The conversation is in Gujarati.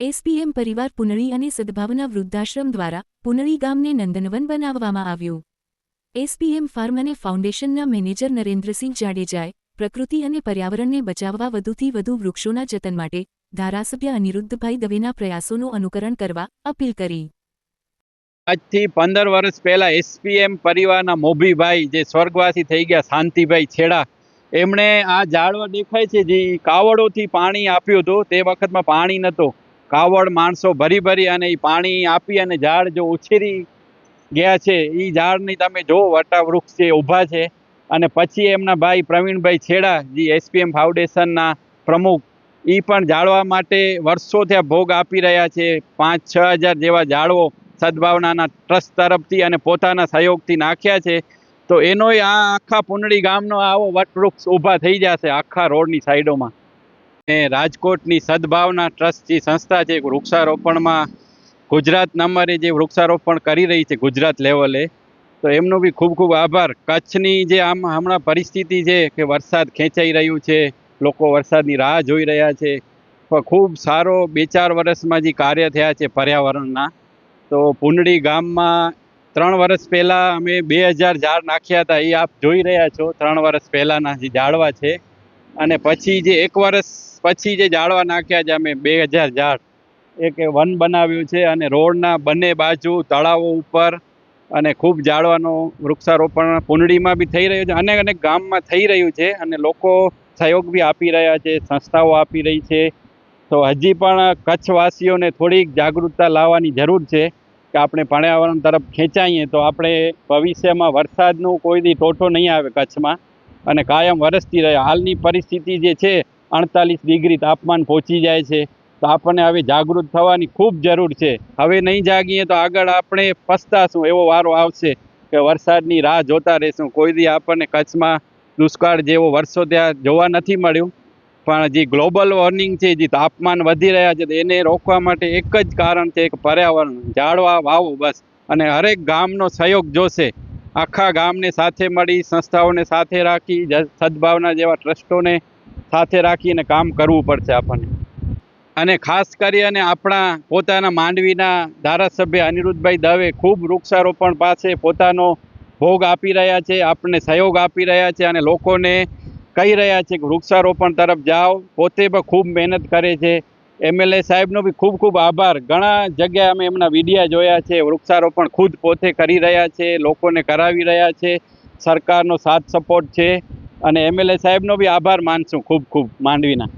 એસપીએમ પરિવાર પુનળી અને સદભાવના વૃદ્ધાશ્રમ દ્વારા પુનળી ગામને નંદનવન બનાવવામાં આવ્યું। એસપીએમ ફાર્મ અને ફાઉન્ડેશનના મેનેજર નરેન્દ્રસિંહ જાડેજાએ પ્રકૃતિ અને પર્યાવરણને બચાવવા વધુથી વધુ વૃક્ષોના જતન માટે ધારાસભ્ય અનિરુદ્ધભાઈ દવેના પ્રયાસોનું અનુકરણ કરવા અપીલ કરી। આજથી 15 વર્ષ પહેલા એસપીએમ પરિવારના મોભીભાઈ જે સ્વર્ગવાસી થઈ ગયા શાંતિભાઈ છેડા એમણે આ ઝાડવા દેખાય છે જે કાવડોથી પાણી આપ્યું હતું। તે વખતમાં પાણી નહોતું, કાવડ માણસો ભરી ભરી અને એ પાણી આપી અને ઝાડ જો ઉછેરી ગયા છે। એ ઝાડની તમે જો વટા વૃક્ષ જે ઊભા છે અને પછી એમના ભાઈ પ્રવીણભાઈ છેડા જે એસપીએમ ફાઉન્ડેશનના પ્રમુખ એ પણ ઝાડવા માટે વર્ષોથી ભોગ આપી રહ્યા છે। 5-6 હજાર જેવા ઝાડવો સદભાવનાના ટ્રસ્ટ તરફથી અને પોતાના સહયોગથી નાખ્યા છે। તો એનોય આ આખા પુનળી ગામનો આવો વટવૃક્ષ ઊભા થઈ જશે આખા રોડની સાઈડોમાં। ને રાજકોટની સદભાવના ટ્રસ્ટ જે સંસ્થા છે વૃક્ષારોપણમાં ગુજરાત નંબરે જે વૃક્ષારોપણ કરી રહી છે ગુજરાત લેવલે, તો એમનો બી ખૂબ ખૂબ આભાર। કચ્છની જે હમણાં પરિસ્થિતિ છે કે વરસાદ ખેંચાઈ રહ્યું છે, લોકો વરસાદની રાહ જોઈ રહ્યા છે, પણ ખૂબ સારો 2-4 વર્ષમાં જે કાર્ય થયા છે પર્યાવરણના, તો પુનળી ગામમાં 3 વર્ષ પહેલાં અમે 2000 ઝાડ નાખ્યા હતા। એ આપ જોઈ રહ્યા છો 3 વર્ષ પહેલાંના જે ઝાડવા છે। અને પછી જે 1 વર્ષ પછી જે ઝાડવા નાખ્યા છે અમે 2000 ઝાડ, એક વન બનાવ્યું છે અને રોડના બંને બાજુ તળાવો ઉપર અને ખૂબ ઝાડવાનું વૃક્ષારોપણ પુનળીમાં બી થઈ રહ્યું છે, અનેક ગામમાં થઈ રહ્યું છે અને લોકો સહયોગ બી આપી રહ્યા છે, સંસ્થાઓ આપી રહી છે। તો હજી પણ કચ્છવાસીઓને થોડીક જાગૃતતા લાવવાની જરૂર છે કે આપણે પર્યાવરણ તરફ ખેંચાઈએ તો આપણે ભવિષ્યમાં વરસાદનું કોઈ દી ટોટો નહીં આવે કચ્છમાં અને કાયમ વરસતી રહે। હાલની પરિસ્થિતિ જે છે 48 ડિગ્રી તાપમાન પહોંચી જાય છે, તો આપણને હવે જાગૃત થવાની ખૂબ જરૂર છે। હવે નહીં જાગીએ તો આગળ આપણે પસ્તાશું એવો વારો આવશે કે વરસાદની રાહ જોતા રહીશું। કોઈ દી આપણને કચ્છમાં દુષ્કાળ જેવો વર્ષો ત્યાં જોવા નથી મળ્યું, પણ જે ગ્લોબલ વોર્મિંગ છે, જે તાપમાન વધી રહ્યા છે, એને રોકવા માટે એક જ કારણ છે કે પર્યાવરણ ઝાડવા વાવો બસ। અને હરેક ગામનો સહયોગ જોશે, આખા ગામને સાથે મળી, સંસ્થાઓને સાથે રાખી, સદભાવના જેવા ટ્રસ્ટોને સાથે રાખીને કામ કરવું પડશે આપણને। અને ખાસ કરી અને આપણા પોતાના માંડવીના ધારાસભ્ય અનિરુદ્ધભાઈ દવે ખૂબ વૃક્ષારોપણ પાસે પોતાનો ભોગ આપી રહ્યા છે, આપણને સહયોગ આપી રહ્યા છે અને લોકોને કહી રહ્યા છે કે વૃક્ષારોપણ તરફ જાઓ। પોતે પણ ખૂબ મહેનત કરે છે। એમએલએ સાહેબનો બી ખૂબ ખૂબ આભાર। ઘણા જગ્યાએ અમે એમના વિડીયા જોયા છે, વૃક્ષારોપણ ખુદ પોતે કરી રહ્યા છે, લોકોને કરાવી રહ્યા છે, સરકારનો સાથ સપોર્ટ છે અને એમએલએ સાહેબનો બી આભાર માનશું ખૂબ ખૂબ માંડવીના।